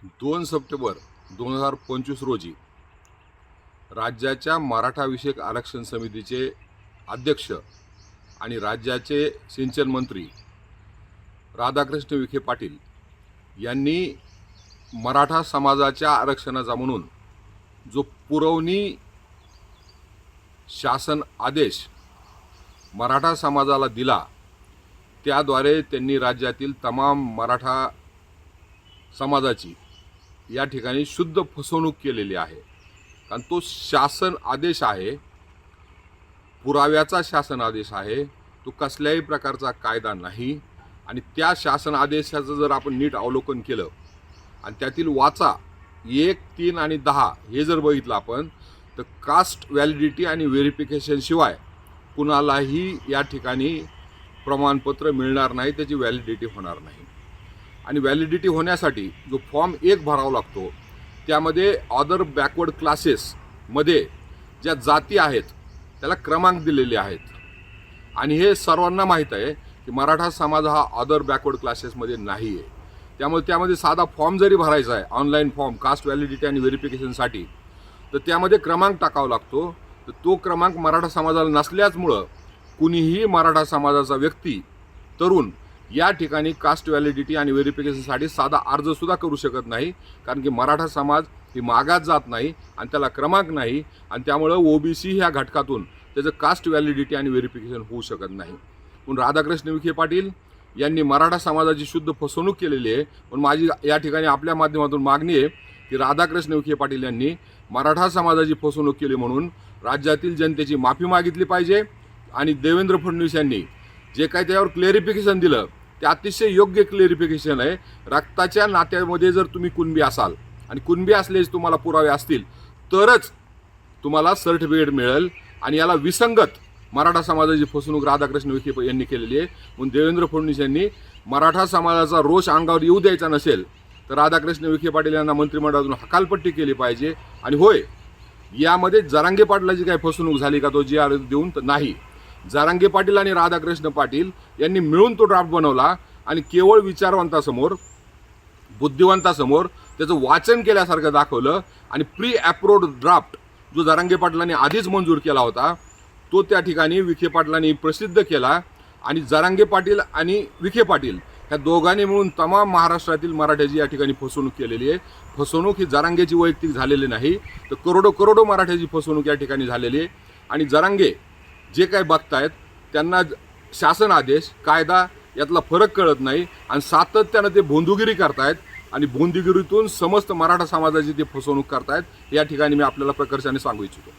2 September 2025 रोजी राज्याच्या मराठा विषयक आरक्षण समितीचे अध्यक्ष आणि राज्याचे सिंचन मंत्री राधाकृष्ण विखे पाटील यांनी मराठा समाजाच्या आरक्षणाचा म्हणून जो पुरवणी शासन आदेश मराठा समाजाला दिला, त्याद्वारे त्यांनी राज्यातील तमाम मराठा समाजाची या ठिकाणी शुद्ध फसवणूक केलेली आहे. कारण तो शासन आदेश आहे, पुराव्याचा शासन आदेश आहे, तो कसल्याही प्रकारचा कायदा नाही. आणि त्या शासन आदेशाचं जर आपण नीट अवलोकन केलं आणि त्यातील वाचा 1, 3 आणि 10 हे जर बघितलं आपण, तर कास्ट व्हॅलिडिटी आणि व्हेरिफिकेशन शिवाय कुणालाही या ठिकाणी प्रमाणपत्र मिळणार नाही, त्याची व्हॅलिडिटी होणार नाही. आणि व्हॅलिडिटी होण्यासाठी जो फॉर्म 1 भरावा लागतो, त्यामध्ये अदर बॅकवर्ड क्लासेसमध्ये ज्या जाती आहेत त्याला क्रमांक दिलेले आहेत. आणि हे सर्वांना माहीत आहे की मराठा समाज हा अदर बॅकवर्ड क्लासेसमध्ये नाही आहे. त्यामुळे त्यामध्ये साधा फॉर्म जरी भरायचा आहे, ऑनलाईन फॉर्म कास्ट व्हॅलिडिटी आणि व्हेरिफिकेशनसाठी, तर त्यामध्ये क्रमांक टाकावा लागतो. तर तो क्रमांक मराठा समाजाला नसल्यामुळं कुणीही मराठा समाजाचा व्यक्ती तरुण या ठिकाणी कास्ट व्हॅलिडिटी आणि व्हेरिफिकेशनसाठी साधा अर्जसुद्धा करू शकत नाही. कारण की मराठा समाज ही मागास जात नाही आणि त्याला क्रमांक नाही, आणि त्यामुळं ओबीसी ह्या घटकातून त्याचं कास्ट व्हॅलिडिटी आणि व्हेरिफिकेशन होऊ शकत नाही. पण राधाकृष्ण विखे पाटील यांनी मराठा समाजाची शुद्ध फसवणूक केलेली आहे. पण माझी या ठिकाणी आपल्या माध्यमातून मागणी आहे की राधाकृष्ण विखे पाटील यांनी मराठा समाजाची फसवणूक केली म्हणून राज्यातील जनतेची माफी मागितली पाहिजे. आणि देवेंद्र फडणवीस यांनी जे काही त्यावर क्लेरिफिकेशन दिलं ते अतिशय योग्य क्लेरिफिकेशन आहे. रक्ताच्या नात्यामध्ये जर तुम्ही कुणबी असाल आणि कुणबी असलेच तुम्हाला पुरावे असतील तरच तुम्हाला सर्टिफिकेट मिळेल. आणि याला विसंगत मराठा समाजाची फसवणूक राधाकृष्ण विखे यांनी केलेली आहे. म्हणून देवेंद्र फडणवीस यांनी मराठा समाजाचा रोष अंगावर येऊ द्यायचा नसेल तर राधाकृष्ण विखे पाटील यांना मंत्रिमंडळातून हकालपट्टी केली पाहिजे. आणि होय, यामध्ये जरांगे पाटलाची काही फसवणूक झाली का तो जी आर देऊन, तर नाही. जरांगे पाटील आणि राधाकृष्ण पाटील यांनी मिळून तो ड्राफ्ट बनवला आणि केवळ विचारवंतासमोर, बुद्धिवंतासमोर त्याचं वाचन केल्यासारखं दाखवलं. आणि प्री अप्रूव्ड ड्राफ्ट जो जरांगे पाटलांनी आधीच मंजूर केला होता तो त्या ठिकाणी विखे पाटलांनी प्रसिद्ध केला. आणि जरांगे पाटील आणि विखे पाटील ह्या दोघांनी मिळून तमाम महाराष्ट्रातील मराठ्याची या ठिकाणी फसवणूक केलेली आहे. फसवणूक ही जरांगेची वैयक्तिक झालेली नाही, तर करोडो मराठ्याची फसवणूक या ठिकाणी झालेली आहे. आणि जरांगे जे काही बघतायत त्यांना शासन आदेश, कायदा यातला फरक कळत नाही आणि सातत्यानं ते भोंदूगिरी करतायत. आणि भोंदूगिरीतून समस्त मराठा समाजाची ते फसवणूक करतायत. या ठिकाणी मी आपल्याला प्रकर्षाने सांगू इच्छितो.